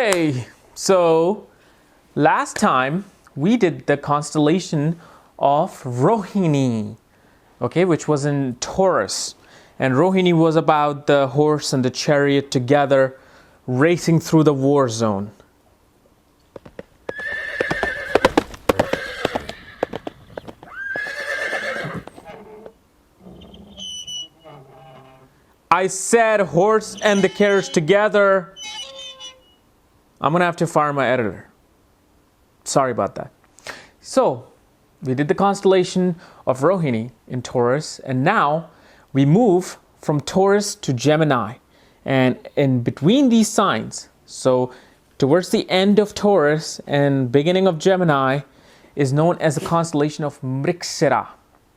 Hey, so last time we did the constellation of Rohini, okay, which was in Taurus. And Rohini was about the horse and the chariot together racing through the war zone. I said horse and the carriage together. I'm going to have to fire my editor. Sorry about that. So, we did the constellation of Rohini in Taurus, and now we move from Taurus to Gemini. And in between these signs, so towards the end of Taurus and beginning of Gemini, is known as the constellation of Mrigasira,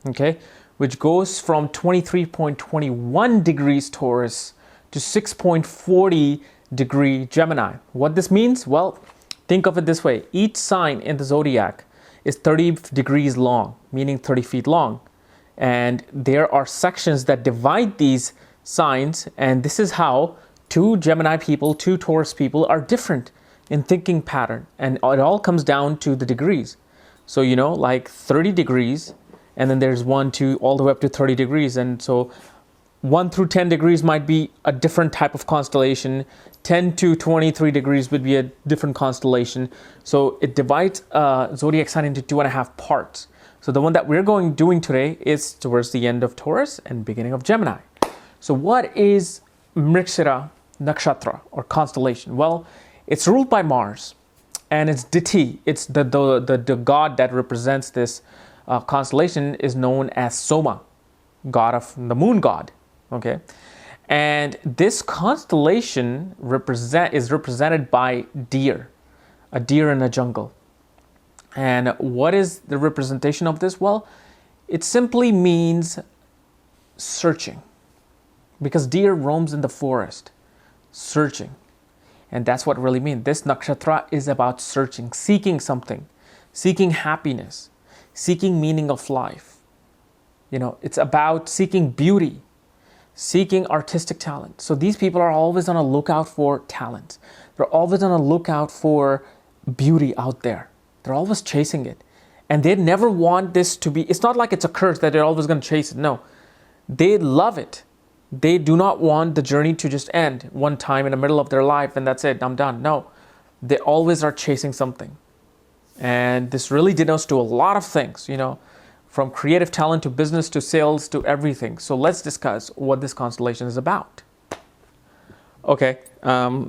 okay, which goes from 23.21 degrees Taurus to 6.40 degree Gemini. What this means? Well, think of it this way. Each sign in the zodiac is 30 degrees long, meaning 30 feet long. And there are sections that divide these signs, and this is how two Gemini people, two Taurus people are different in thinking pattern. And it all comes down to the degrees. So, you know, like 30 degrees, and then there's 1, 2, all the way up to 30 degrees. And so 1 through 10 degrees might be a different type of constellation. 10 to 23 degrees would be a different constellation. So it divides zodiac sign into 2.5 parts. So the one that we're doing today is towards the end of Taurus and beginning of Gemini. So what is Mrigasira Nakshatra or constellation? Well, it's ruled by Mars, and it's Diti. It's the god that represents this constellation is known as Soma, god of the moon god. Okay, and this constellation is represented by deer, a deer in a jungle. And what is the representation of this? Well, it simply means searching, because deer roams in the forest, searching. And that's what it really means. This nakshatra is about searching, seeking something, seeking happiness, seeking meaning of life. You know, it's about seeking beauty, seeking artistic talent. So these people are always on a lookout for talent. They're always on a lookout for beauty out there. They're always chasing it. And they never want this to be, it's not like it's a curse that they're always going to chase it. No, they love it. They do not want the journey to just end one time in the middle of their life and that's it, I'm done. No, they always are chasing something. And this really denotes to a lot of things, you know, from creative talent to business to sales to everything. So let's discuss what this constellation is about. Okay,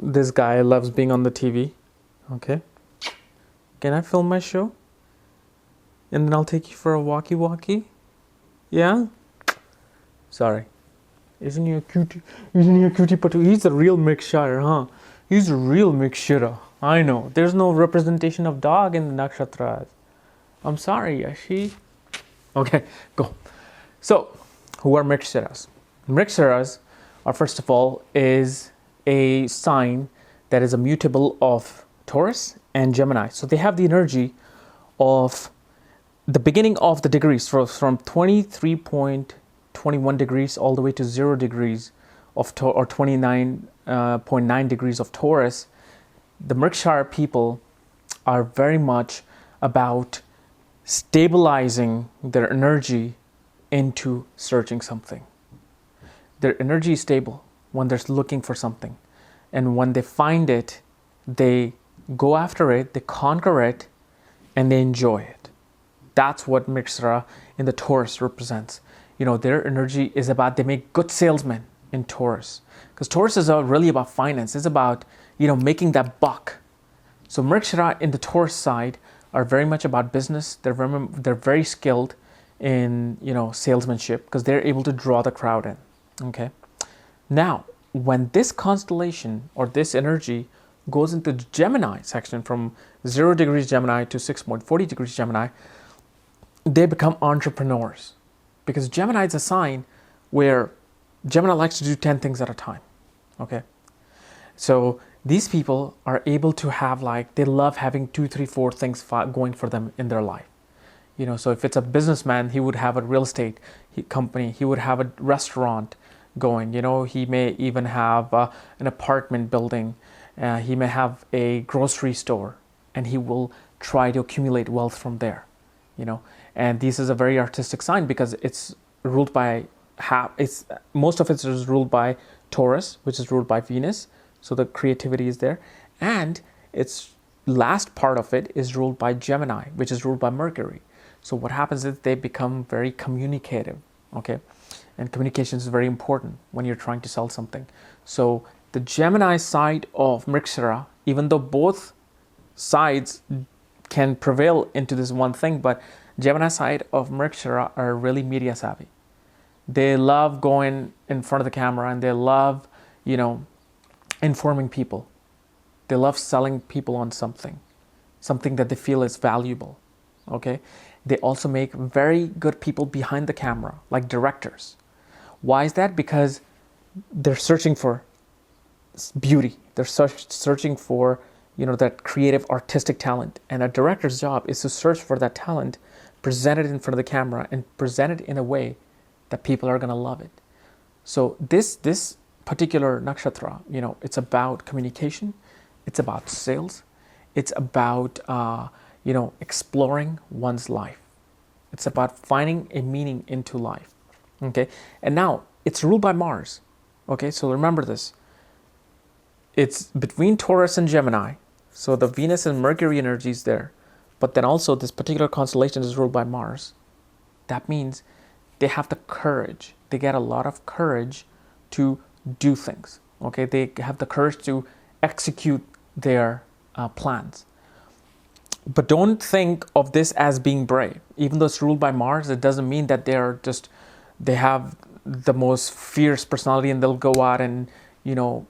this guy loves being on the TV. Okay. Can I film my show? And then I'll take you for a walkie-walkie? Yeah? Sorry. Isn't he a cutie? Isn't he a cutie patoo? He's a real Mrigasira, huh? He's a real Mrigasira. I know. There's no representation of dog in the nakshatras. I'm sorry, Yashi. Okay, go. So, who are Mrigasiras? Mrigasiras are, first of all, is a sign that is a mutable of Taurus and Gemini. So they have the energy of the beginning of the degrees, from 23.21 degrees all the way to 0 degrees of or 29.9 degrees of Taurus. The Mrigasira people are very much about stabilizing their energy into searching something. Their energy is stable when they're looking for something. And when they find it, they go after it, they conquer it, and they enjoy it. That's what Mrigasira in the Taurus represents. You know, their energy is about, they make good salesmen in Taurus. Because Taurus is really about finance. It's about, you know, making that buck. So Mrigasira in the Taurus side are very much about business. They're very skilled in, you know, salesmanship, because they're able to draw the crowd in. Okay. Now, when this constellation or this energy goes into the Gemini section from 0 degrees Gemini to 6.40 degrees Gemini, they become entrepreneurs, because Gemini is a sign where Gemini likes to do 10 things at a time. Okay. So these people are able to have, like, they love having 2, 3, 4 things going for them in their life. You know, so if it's a businessman, he would have a real estate company, he would have a restaurant going, you know, he may even have an apartment building, He may have a grocery store, and he will try to accumulate wealth from there, you know. And this is a very artistic sign because it's ruled by most of it is ruled by Taurus, which is ruled by Venus. So the creativity is there, and its last part of it is ruled by Gemini, which is ruled by Mercury. So what happens is they become very communicative, okay? And communication is very important when you're trying to sell something. So the Gemini side of Mrigasira, even though both sides can prevail into this one thing, but Gemini side of Mrigasira are really media savvy. They love going in front of the camera, and they love, you know, informing people. They love selling people on something that they feel is valuable, okay? They also make very good people behind the camera, like directors. Why is that? Because they're searching for beauty. They're searching for, you know, that creative artistic talent. And a director's job is to search for that talent, present it in front of the camera, and present it in a way that people are going to love it. So this particular nakshatra, you know, it's about communication. It's about sales. It's about, you know, exploring one's life. It's about finding a meaning into life. Okay. And now it's ruled by Mars. Okay. So remember this. It's between Taurus and Gemini. So the Venus and Mercury energy is there. But then also this particular constellation is ruled by Mars. That means they have the courage. They get a lot of courage to do things. Okay. They have the courage to execute their plans. But don't think of this as being brave. Even though it's ruled by Mars, it doesn't mean that they have the most fierce personality and they'll go out and, you know,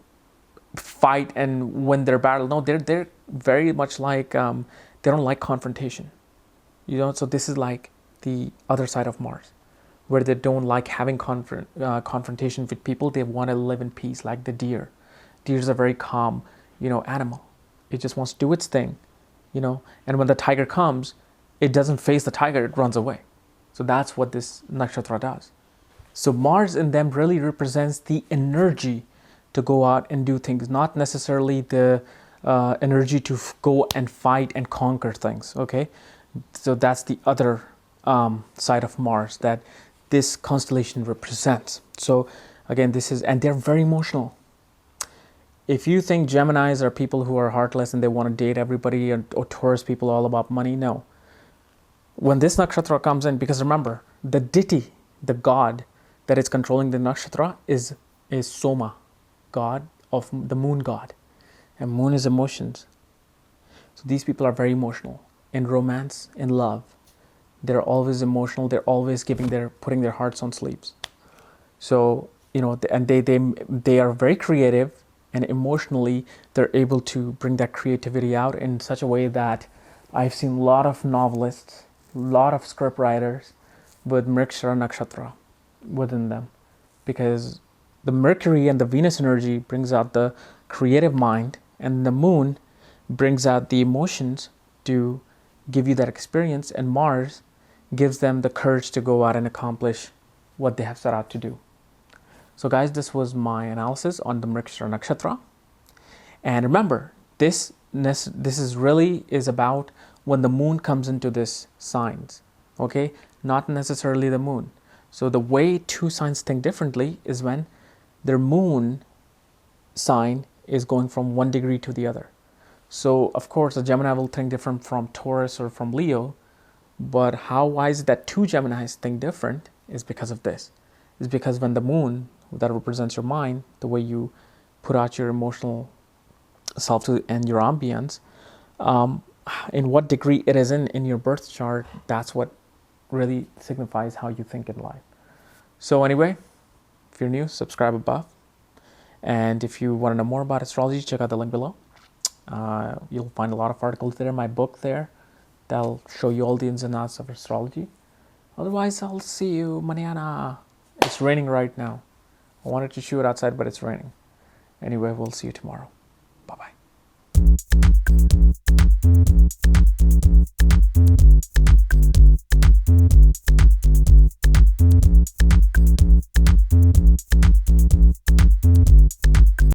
fight and win their battle. No, they're very much like, they don't like confrontation. You know, so this is like the other side of Mars, where they don't like having confrontation with people. They want to live in peace, like the deer. Deer is a very calm, you know, animal. It just wants to do its thing, you know. And when the tiger comes, it doesn't face the tiger, it runs away. So that's what this nakshatra does. So Mars in them really represents the energy to go out and do things, not necessarily the energy to go and fight and conquer things, okay? So that's the other side of Mars that this constellation represents. So again, and they're very emotional. If you think Geminis are people who are heartless and they want to date everybody, or Taurus people all about money, no. When this nakshatra comes in, because remember, the deity, the god that is controlling the nakshatra is Soma, god of the moon god. And moon is emotions. So these people are very emotional. In romance, in love, they're always emotional. They're always putting their hearts on sleeves. So, you know, and they are very creative. And emotionally, they're able to bring that creativity out in such a way that I've seen a lot of novelists, a lot of script writers with Mrigasira nakshatra within them. Because the Mercury and the Venus energy brings out the creative mind, and the moon brings out the emotions to give you that experience, and Mars gives them the courage to go out and accomplish what they have set out to do. So guys, this was my analysis on the Mrigasira nakshatra. And remember, this is really about when the moon comes into this signs, okay? Not necessarily the moon. So the way two signs think differently is when their moon sign is going from 1 degree to the other. So of course, a Gemini will think different from Taurus or from Leo, but why is it that two Geminis think different is because of this. It's because when the moon, that represents your mind, the way you put out your emotional self and your ambience, in what degree it is in your birth chart, that's what really signifies how you think in life. So anyway, if you're new, subscribe above. And if you want to know more about astrology, check out the link below. You'll find a lot of articles there, my book there, that'll show you all the ins and outs of astrology. Otherwise, I'll see you mañana. It's raining right now. I wanted to shoot outside, but it's raining. Anyway, we'll see you tomorrow. Bye-bye.